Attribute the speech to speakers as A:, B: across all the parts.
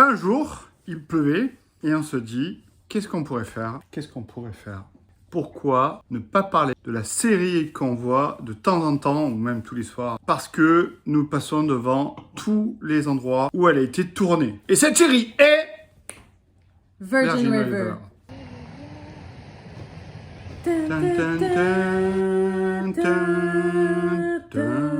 A: un jour, il pleuvait et on se dit, qu'est-ce qu'on pourrait faire? Pourquoi ne pas parler de la série qu'on voit de temps en temps, ou même tous les soirs? Parce que nous passons devant tous les endroits où elle a été tournée. Et cette série est...
B: Virgin River.
A: Dun, dun, dun, dun, dun, dun.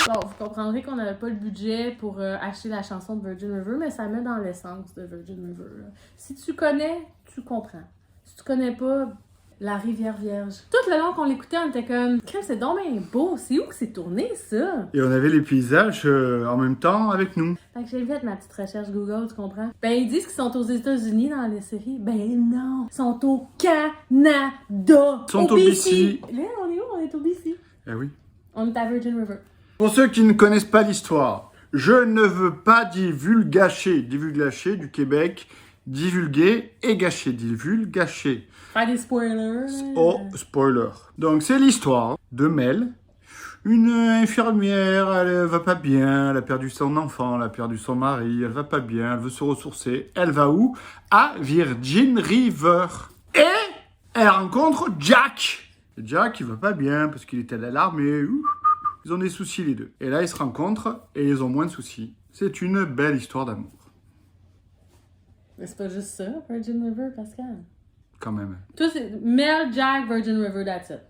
B: Bon, vous comprendrez qu'on n'avait pas le budget pour acheter la chanson de Virgin River, mais ça met dans l'essence de Virgin River. Là. Si tu connais, tu comprends. Si tu connais pas, La Rivière Vierge. Tout le long qu'on l'écoutait, on était comme, c'est donc bien beau, c'est où que c'est tourné ça?
A: Et on avait les paysages en même temps avec nous.
B: Fait que j'ai fait ma petite recherche Google, tu comprends? Ben, ils disent qu'ils sont aux États-Unis dans les séries. Ben non! Ils sont au Canada!
A: Ils sont au BC.
B: Là, on est où? On est au BC.
A: Eh oui.
B: On est à Virgin River.
A: Pour ceux qui ne connaissent pas l'histoire, je ne veux pas divulgacher du Québec, divulguer et gâcher, divulgacher.
B: Faire des spoilers.
A: Oh, spoiler. Donc c'est l'histoire de Mel, une infirmière, elle va pas bien, elle a perdu son enfant, elle a perdu son mari, elle va pas bien, elle veut se ressourcer. Elle va où? À Virgin River. Et elle rencontre Jack. Et Jack, il va pas bien parce qu'il était à l'armée. Ils ont des soucis les deux. Et là, ils se rencontrent et ils ont moins de soucis. C'est une belle histoire d'amour.
B: Mais c'est pas juste ça, Virgin River, Pascal.
A: Quand même.
B: Toi, c'est Mel, Jack, Virgin River, that's it.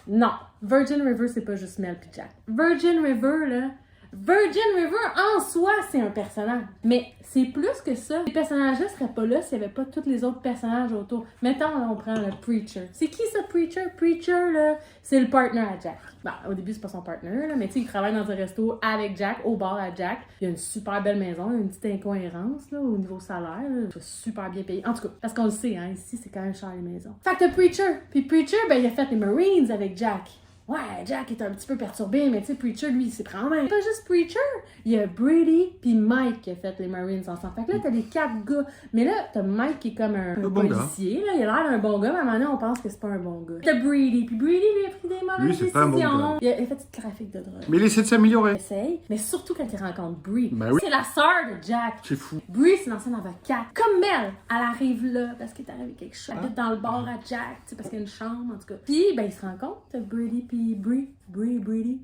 B: Non, Virgin River, c'est pas juste Mel pis Jack. Virgin River, là, Virgin River, en soi, c'est un personnage. Mais c'est plus que ça. Les personnages-là seraient pas là s'il n'y avait pas tous les autres personnages autour. Mettons, là, on prend le Preacher. C'est qui, ça, Preacher? Preacher, là, c'est le partner à Jack. Bon, au début, c'est pas son partner, là, mais tu sais, il travaille dans un resto avec Jack, au bar à Jack. Il y a une super belle maison, il y a une petite incohérence, là, au niveau salaire, là. Il est super bien payé. En tout cas, parce qu'on le sait, hein, ici, c'est quand même cher, les maisons. Fait que Preacher. Puis Preacher, ben, il a fait les Marines avec Jack. Ouais, Jack est un petit peu perturbé, mais tu sais, Preacher, lui, il s'est pris en main. Pas juste Preacher, il y a Brady puis Mike qui a fait les Marines ensemble. Fait que là, t'as les 4 gars. Mais là, t'as Mike qui est comme un policier, là. Il a l'air d'un bon gars, mais à un moment donné, on pense que c'est pas un bon gars. T'as Brady, puis Brady, lui, a pris des mauvaises
A: Lui, c'est
B: décisions.
A: pas un bon gars.
B: Il a fait du trafic de drogue.
A: Mais il essaie de s'améliorer.
B: Il essaye, mais surtout quand il rencontre Bree.
A: Ben oui.
B: C'est la sœur de Jack.
A: C'est fou.
B: Bree, c'est l'ancienne avocate. Comme Mel, elle arrive là parce qu'il est arrivé quelque chose. Elle habite dans le bar à Jack, tu sais, parce qu'il y a une chambre, en tout cas. Puis, ben, ils se rencontrent, Brady puis Bree. Brady.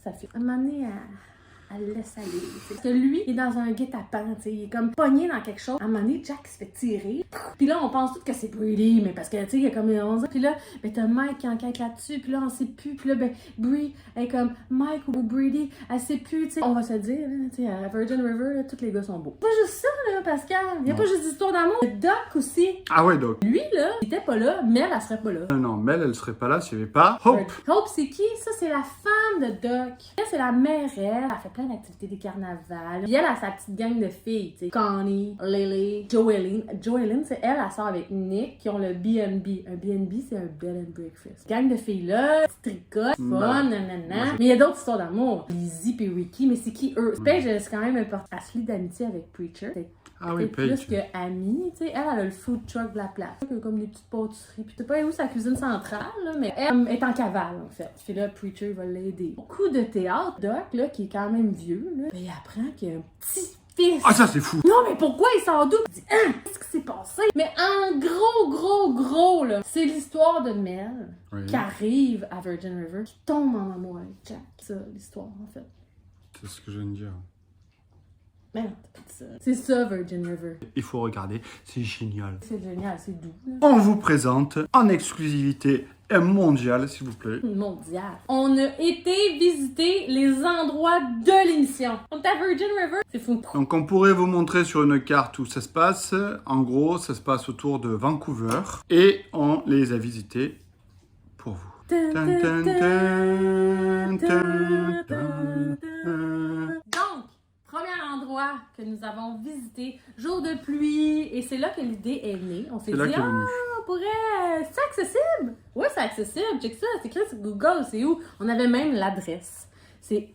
B: Ça fait un moment donné, elle laisse aller. T'sais. Parce que lui, il est dans un guet-apens, tu sais, il est comme pogné dans quelque chose. À un moment donné, Jack se fait tirer. Puis là, on pense tout que c'est Brady, mais parce que, tu sais, il y a comme 11 ans. Puis là, ben, t'as Mike qui enquête là-dessus. Puis là, on sait plus. Puis là, ben, Bree, elle est comme Mike ou Brady, elle sait plus, tu sais. On va se dire, tu sais, à Virgin River, là, tous les gars sont beaux. Pas juste ça, là, Pascal. Il y a pas juste d'histoire d'amour. Le Doc aussi.
A: Ah ouais, donc.
B: Lui, là, il était pas là, mais elle serait pas là.
A: Non, Mel, elle serait pas là s'il n'y avait pas Hope.
B: Hope, c'est qui? Ça, c'est la femme de Doc. Elle, c'est la mairesse. Elle fait plein d'activités des carnavals. Puis elle a sa petite gang de filles, tu sais. Connie, Lily, Joeline. Joeline, c'est elle sort avec Nick qui ont le B&B. Un B&B, c'est un bed and breakfast. Gang de filles-là, tricotent, fun, nanana. Mais il y a d'autres histoires d'amour. Lizzie et Ricky, mais c'est qui eux? Paige, c'est quand même important. Elle se lie d'amitié avec Preacher.
A: Ah oui,
B: plus
A: Paige.
B: que Amy, tu sais, elle a le food truck de la place. Elle a comme des petites pâtisseries. Puis t'as pas où sa cuisine centrale, là, mais elle est en cavale, en fait. Puis là, Preacher va l'aider. Coup de théâtre, Doc, là, qui est quand même vieux, là, ben, il apprend qu'il y a un petit fils.
A: Ah, ça, c'est fou.
B: Non, mais pourquoi il s'en doute? Il dit, qu'est-ce qui s'est passé? Mais en gros, là, c'est l'histoire de Mel qui arrive à Virgin River, qui tombe en amour avec Jack. C'est ça, l'histoire, en fait.
A: C'est ce que je viens de dire.
B: Merde, c'est ça, Virgin River.
A: Il faut regarder, c'est génial.
B: C'est génial, c'est doux. Là.
A: On vous présente en exclusivité mondiale, s'il vous plaît.
B: Mondial. On a été visiter les endroits de l'émission. On est à Virgin River. C'est fou.
A: Donc on pourrait vous montrer sur une carte où ça se passe. En gros, ça se passe autour de Vancouver. Et on les a visités pour vous.
B: Dun,
A: Dun,
B: dun,
A: dun,
B: dun,
A: dun,
B: dun,
A: dun, dun.
B: Donc, premier endroit que nous avons visité, jour de pluie, et c'est là que l'idée est née. On s'est dit, on pourrait... C'est accessible? Oui, c'est accessible. Check ça, c'est écrit sur Google, c'est où? On avait même l'adresse. C'est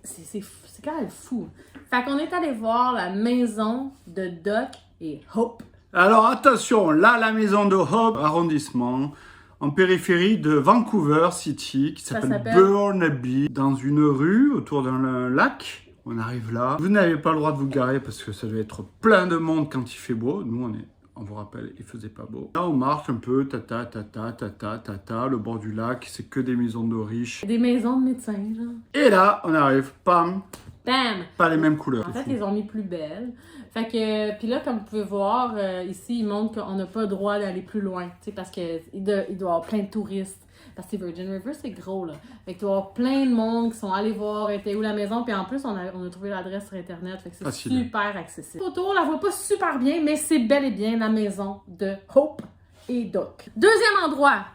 B: quand même fou. Fait qu'on est allé voir la maison de Doc et Hope.
A: Alors attention, là, la maison de Hope, arrondissement, en périphérie de Vancouver City, qui s'appelle
B: s'appelle
A: Burnaby, dans une rue autour d'un lac. On arrive là. Vous n'avez pas le droit de vous garer parce que ça doit être plein de monde quand il fait beau. Nous, on vous rappelle, il faisait pas beau. Là, on marche un peu, tata, tata, tata, tata, le bord du lac, c'est que des maisons de riches.
B: Des maisons de médecins, genre.
A: Et là, on arrive, pam,
B: Bam!
A: pas les mêmes couleurs.
B: En fait, ils les ont mis plus belles. Fait que, puis là, comme vous pouvez voir, ici, ils montrent qu'on n'a pas le droit d'aller plus loin, tu sais, parce qu'il doit y avoir plein de touristes. Parce que Virgin River, c'est gros, là. Fait qu'il doit y avoir plein de monde qui sont allés voir, était où la maison, puis en plus, on a trouvé l'adresse sur Internet, fait que c'est
A: Facile.
B: super accessible. Photo, on la voit pas super bien, mais c'est bel et bien la maison de Hope et Doc. Deuxième endroit,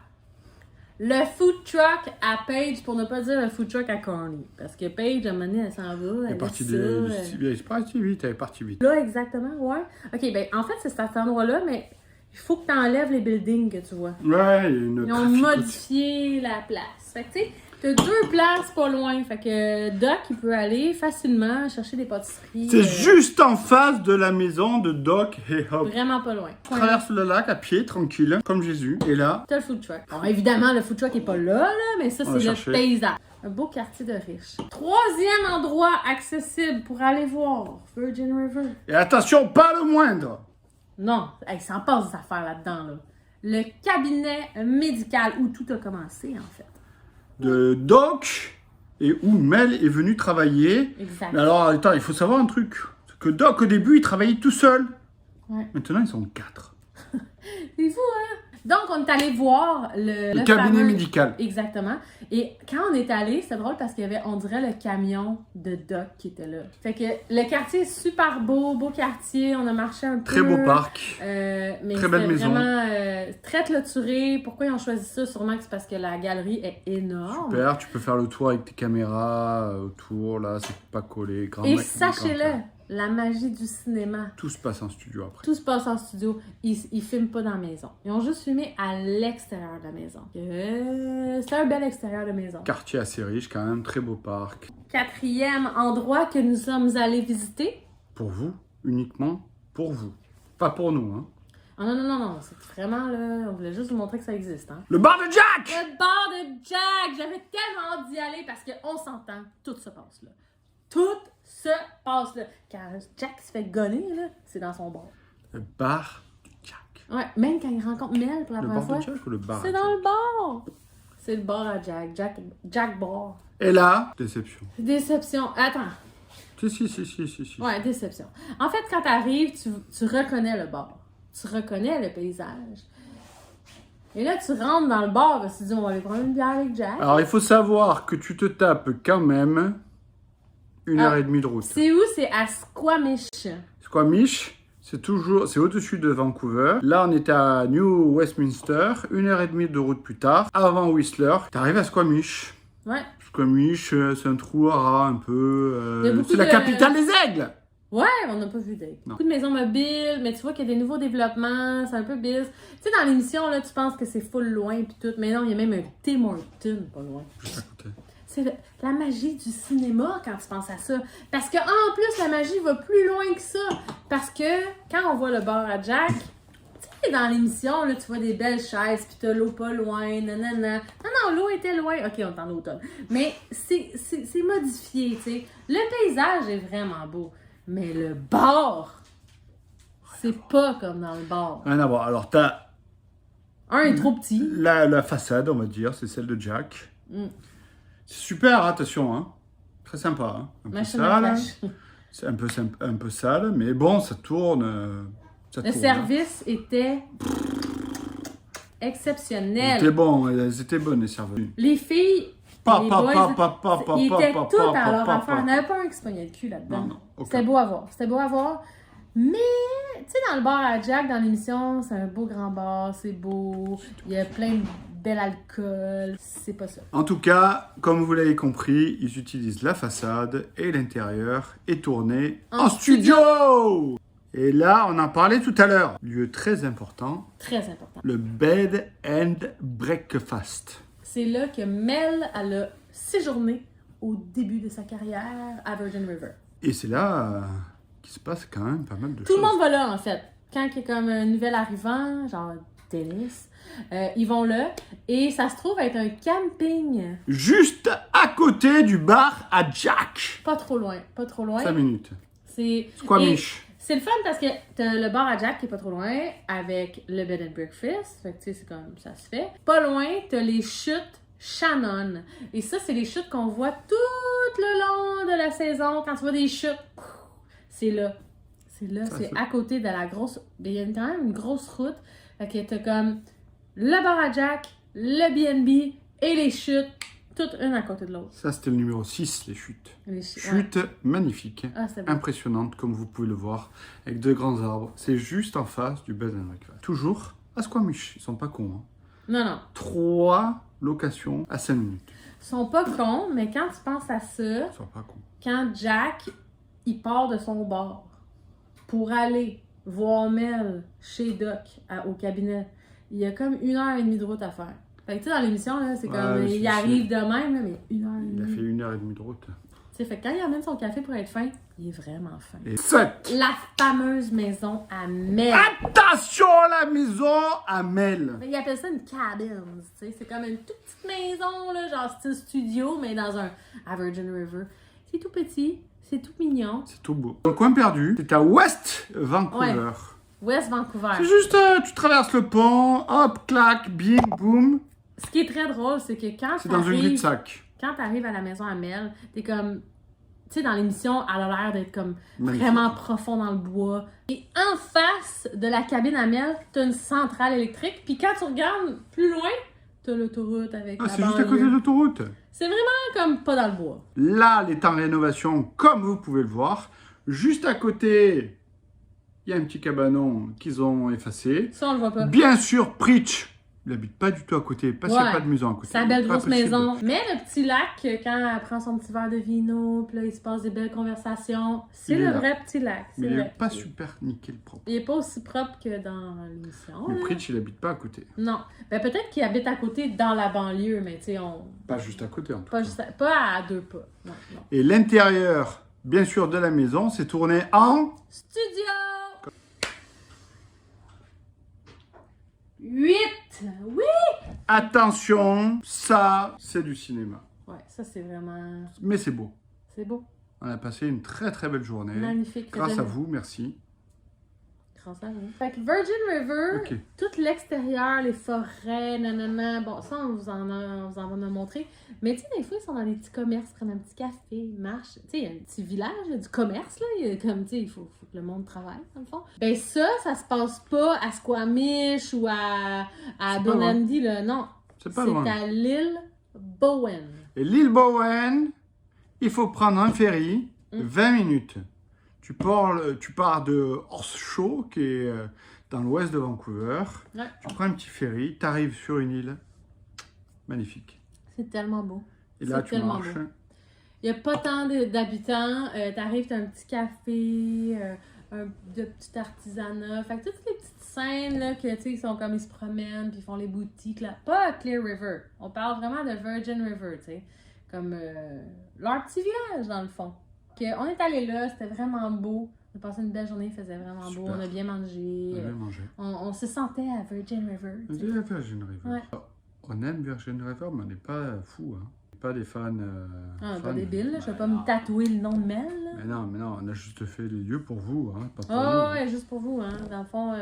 B: le food truck à Paige, pour ne pas dire le food truck à Corny. Parce que Paige, à un moment donné, elle s'en va,
A: Elle est partie vite, elle est partie vite.
B: Là, exactement, ouais. OK, ben en fait, c'est cet endroit-là, mais il faut que tu enlèves les buildings que tu vois.
A: Ouais, il y a une
B: Ils ont modifié la place. Fait que, tu sais, t'as 2 places pas loin. Fait que Doc, il peut aller facilement chercher des pâtisseries.
A: C'est juste en face de la maison de Doc et Hope.
B: Vraiment pas loin.
A: Traverse le lac à pied, tranquille, comme Jésus. Et là,
B: T'as le food truck. Bon, évidemment, le food truck est pas là, mais ça,
A: On va
B: c'est le
A: chercher.
B: paysage. Un beau quartier de riches. Troisième endroit accessible pour aller voir Virgin River.
A: et attention, pas le moindre.
B: Non, il s'en passe des affaires là-dedans, là. Le cabinet médical où tout a commencé, en fait.
A: De Doc et où Mel est venue travailler.
B: Exact.
A: Mais alors, attends, il faut savoir un truc. C'est que Doc, au début, il travaillait tout seul.
B: Ouais.
A: Maintenant, ils sont 4.
B: C'est fou, hein? Donc, on est allé voir
A: Le cabinet médical.
B: Exactement. Et quand on est allé, c'était drôle parce qu'il y avait, on dirait, le camion de Doc qui était là. Fait que le quartier est super beau quartier. On a marché un peu.
A: Très beau parc.
B: Mais
A: Très belle
B: c'était
A: maison.
B: vraiment très clôturé. Pourquoi ils ont choisi ça? Sûrement que c'est parce que la galerie est énorme.
A: Super, tu peux faire le tour avec tes caméras autour. Là, c'est pas collé.
B: Et sachez-le, la magie du cinéma.
A: Tout se passe en studio après.
B: Tout se passe en studio. Ils filment pas dans la maison. Ils ont juste filmé à l'extérieur de la maison. C'est un bel extérieur de maison.
A: Quartier assez riche quand même, très beau parc.
B: Quatrième endroit que nous sommes allés visiter.
A: Pour vous, uniquement pour vous. Pas pour nous, hein.
B: Oh non. C'est vraiment là. On voulait juste vous montrer que ça existe, hein.
A: Le bar de Jack!
B: Le bar de Jack! J'avais tellement hâte d'y aller parce qu'on s'entend. Tout se passe là. Tout se passe là. Quand Jack se fait gonner, là, c'est dans son bar.
A: Le bar de Jack.
B: Ouais, même quand il rencontre Mel pour la
A: Le
B: première
A: bar
B: fois.
A: de Jack ou le bar
B: C'est
A: à
B: dans
A: Jack?
B: le bar. C'est le bar à Jack. Jack Bar.
A: Et là, déception.
B: Déception. Attends.
A: Si.
B: Ouais, déception. En fait, quand t'arrives, tu reconnais le bar. Tu reconnais le paysage. Et là, tu rentres dans le bar et tu te dis, on va aller prendre une bière avec Jack.
A: Alors, il faut savoir que tu te tapes quand même 1h30 de route.
B: C'est où? C'est à Squamish.
A: Squamish, c'est au-dessus de Vancouver. Là, on était à New Westminster, 1h30 de route plus tard, avant Whistler. T'arrives à Squamish.
B: Ouais.
A: Squamish, c'est un trou à rats un peu.
B: Il y a beaucoup
A: C'est la
B: de-
A: capitale des aigles!
B: Ouais, on n'a pas vu d'aigle.
A: Non.
B: Beaucoup de maisons mobiles, mais tu vois qu'il y a des nouveaux développements, c'est un peu biz. Tu sais, dans l'émission, là, tu penses que c'est full loin pis tout, mais non, il y a même un Tim Hortons pas loin.
A: Juste à côté.
B: C'est la magie du cinéma quand tu penses à ça. Parce que en plus, la magie va plus loin que ça. Parce que quand on voit le bar à Jack, tu sais, dans l'émission, là, tu vois des belles chaises, puis t'as l'eau pas loin, nanana. Non, l'eau était loin. Ok, on est en automne. Mais c'est modifié, tu sais. Le paysage est vraiment beau. Mais le bar, c'est pas comme dans le bar.
A: Rien à voir. Alors, t'as
B: Un est trop petit.
A: la façade, on va dire, c'est celle de Jack.
B: Mm.
A: C'est super, attention, hein. Très sympa, hein. Un peu
B: Machine à
A: sale.
B: cache.
A: C'est un peu sale, mais bon, ça tourne.
B: Le service était exceptionnel.
A: C'était bon, elles étaient bonnes, les serveuses.
B: Les filles,
A: Pa,
B: les
A: pa,
B: boys,
A: pa, pa, pa, pa,
B: ils étaient
A: pa,
B: tous
A: pa,
B: à
A: pa,
B: leur
A: pa,
B: affaire.
A: pa.
B: Il n'y en avait pas un qui se pognait le cul là-dedans.
A: Non, aucun.
B: C'était beau à voir. C'était beau à voir. Mais, tu sais, dans le bar à Jack, dans l'émission, c'est un beau grand bar, c'est beau. Il y a plein de bel alcool. C'est pas ça.
A: En tout cas, comme vous l'avez compris, ils utilisent la façade et l'intérieur est tourné
B: En
A: en studio. Et là, on en parlait tout à l'heure. Lieu très important,
B: Très important.
A: le Bed and Breakfast.
B: C'est là que Mel, elle a séjourné au début de sa carrière à Virgin River.
A: Et c'est là qu'il se passe quand même pas mal de
B: Tout
A: choses.
B: le monde va là, en fait. Quand il y a comme un nouvel arrivant, genre tennis. Ils vont là et ça se trouve être un camping.
A: Juste à côté du bar à Jack.
B: Pas trop loin, pas trop loin.
A: 5 minutes.
B: C'est
A: Squamish.
B: c'est le fun parce que t'as le bar à Jack qui est pas trop loin avec le bed and breakfast. Fait que tu sais, c'est comme ça se fait. Pas loin, t'as les chutes Shannon. Et ça, c'est les chutes qu'on voit tout le long de la saison. Quand tu vois des chutes, c'est là. C'est là, c'est à côté de la grosse... Il y a quand même une grosse route. Fait que t'as comme le bar à Jack, le B&B et les chutes, toutes une à côté de l'autre.
A: Ça, c'était le numéro 6, les chutes.
B: Les
A: Chutes magnifiques,
B: Ah, c'est bon.
A: impressionnantes, comme vous pouvez le voir, avec de grands arbres. C'est juste en face du bed and breakfast. Toujours à Squamish. Ils sont pas cons. Hein.
B: Non, non.
A: 3 locations à 5 minutes.
B: Ils sont pas cons, mais quand tu penses à ça,
A: Ils sont pas cons.
B: quand Jack, il part de son bar pour aller voir Mel chez Doc au cabinet, il y a comme 1h30 de route à faire. Fait que tu sais, dans l'émission, là, c'est comme,
A: Ouais,
B: il arrive de même, là, mais 1h30.
A: Il a fait 1h30 de route.
B: Tu sais, fait que quand il amène son café pour être fin, il est vraiment fin.
A: Et 7.
B: La fameuse maison à Mel.
A: Attention à la maison à Mel.
B: Mais il appelle ça une cabin, tu sais. C'est comme une toute petite maison, là, genre style studio, mais dans à Virgin River. C'est tout petit, c'est tout mignon.
A: C'est tout beau. Dans le coin perdu, c'est à West Vancouver.
B: Ouais. West Vancouver.
A: C'est juste, tu traverses le pont, hop, clac, bing, boum.
B: Ce qui est très drôle, c'est que quand
A: C'est dans une grille de
B: t'arrives
A: sac.
B: quand t'arrives à la maison à Mel, t'es comme... Tu sais, dans l'émission, elle a l'air d'être comme
A: Magnifique.
B: vraiment profond dans le bois. Et en face de la cabine à Mel, t'as une centrale électrique. Puis quand tu regardes plus loin, t'as l'autoroute avec
A: Ah,
B: la
A: c'est juste à côté de
B: banlieue.
A: l'autoroute.
B: C'est vraiment comme pas dans le bois.
A: Là, elle est en rénovation, comme vous pouvez le voir. Juste à côté, il y a un petit cabanon qu'ils ont effacé.
B: Ça, on le voit pas.
A: Bien sûr, Preach, il n'habite pas du tout à côté, parce qu'il n'y a
B: Ouais.
A: pas de maison à côté.
B: Sa belle
A: Pas
B: grosse
A: possible.
B: maison. Mais le petit lac, quand elle prend son petit verre de vino, puis là, il se passe des belles conversations. C'est
A: Il est
B: le
A: là.
B: vrai petit lac.
A: Mais
B: C'est
A: il n'est
B: vrai.
A: pas super nickel propre.
B: Il est pas aussi propre que dans l'émission.
A: Mais
B: là.
A: Preach, il n'habite pas à côté.
B: Non. Ben, peut-être qu'il habite à côté dans la banlieue, mais tu sais,
A: Pas juste à côté, en tout
B: pas,
A: cas.
B: pas à 2 pas. Non, non.
A: Et l'intérieur, bien sûr, de la maison, c'est tourné en...
B: Studio! 8! Oui!
A: Attention, ça, c'est du cinéma.
B: Ouais, ça, c'est vraiment...
A: Mais c'est beau.
B: C'est beau.
A: On a passé une très très belle journée.
B: Magnifique.
A: Grâce à vous, merci.
B: Grâce à vous. Fait que Virgin River,
A: Ok.
B: tout l'extérieur, les forêts, nanana, bon, ça, on vous en a montré. Mais tu sais, des fois, ils sont dans des petits commerces, prennent un petit café, ils marchent. Tu sais, il y a un petit village, il y a du commerce, là. Il y a comme, tu sais, il faut que le monde travaille, dans le fond. Ben ça se passe pas à Squamish ou à
A: C'est pas
B: Dundee, là. Non.
A: C'est pas loin.
B: C'est à l'île Bowen.
A: Et l'île Bowen, il faut prendre un ferry, 20 minutes. Tu pars de Horseshoe, qui est dans l'ouest de Vancouver.
B: Ouais.
A: Tu prends un petit ferry, tu arrives sur une île magnifique.
B: C'est tellement beau.
A: Et là,
B: C'est
A: tu
B: tellement
A: marches.
B: beau. Il n'y a pas tant d'habitants. T'arrives, t'as un petit café, de petit artisanat. Fait que toutes les petites scènes, là, que, tu sais, ils sont comme, ils se promènent, puis ils font les boutiques, là. Pas à Clear River. On parle vraiment de Virgin River, tu sais. Comme leur petit village, dans le fond. On est allé là, c'était vraiment beau. On a passé une belle journée, il faisait vraiment beau.
A: Super.
B: On a bien mangé.
A: On va manger.
B: On se sentait à Virgin River.
A: On
B: tu sais.
A: dit Virgin River.
B: Ouais.
A: On aime Virgin River, mais on n'est pas fous. Hein. On n'est pas des fans.
B: Ah,
A: fans.
B: pas débile, là. Je vais
A: Ouais,
B: pas
A: non.
B: me tatouer le nom de Mel, là.
A: Mais non, on a juste fait les lieux pour vous, hein, pas pour
B: Oh,
A: nous.
B: ouais, juste pour vous, hein. Dans le fond,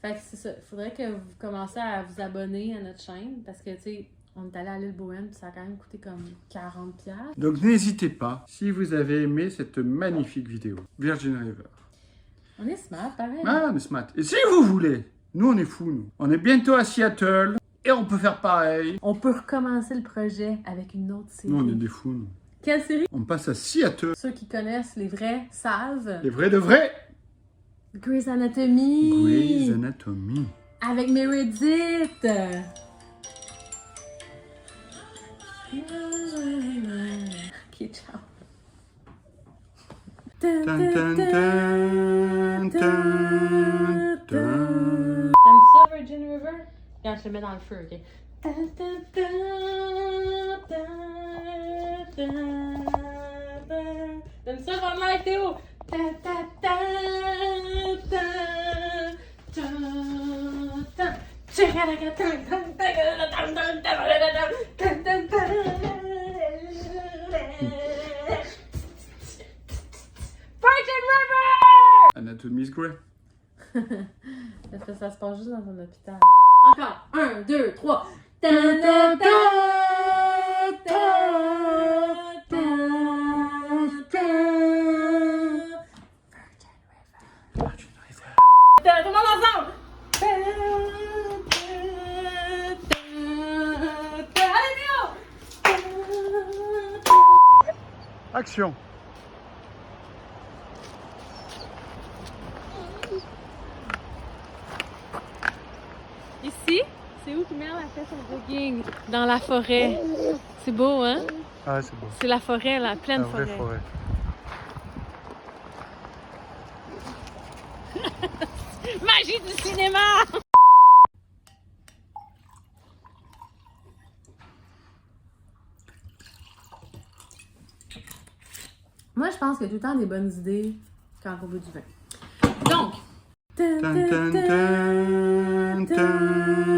B: fait que c'est ça. Faudrait que vous commenciez à vous abonner à notre chaîne parce que, tu sais, on est allé à l'île Bowen puis ça a quand même coûté comme 40$.
A: Donc n'hésitez pas, si vous avez aimé cette magnifique vidéo, Virgin River.
B: On est smart, pareil.
A: Ah, on est smart. Et si vous voulez, nous on est fous, nous. On est bientôt à Seattle et on peut faire pareil.
B: On peut recommencer le projet avec une autre série.
A: Nous on est des fous, nous.
B: Quelle série?
A: On passe à Seattle.
B: Ceux qui connaissent les vrais savent.
A: Les vrais de vrais.
B: Grey's Anatomy.
A: Grey's Anatomy.
B: Avec Meredith. Ok, ciao.
A: Tan, tan, tan, tan, tan.
B: T'aimes ça, Virgin River? Regarde, je te mets dans le feu, ok? T'aimes ça, vraiment, Théo? Virgin River!
A: Anatomie Grey.
B: Parce que ça se passe juste dans un hôpital. Encore. 1, 2, 3. Tout le monde ensemble! Allez, Néo!
A: Action.
B: Ici, c'est où que Mel a fait son jogging? Dans la forêt. C'est beau, hein?
A: Ah, c'est beau.
B: C'est la forêt, la pleine
A: La vraie
B: forêt. Magie du cinéma! Moi, je pense qu'il y a tout le temps des bonnes idées quand on boit du vin. Donc,
A: Tan, tan, tan, tan.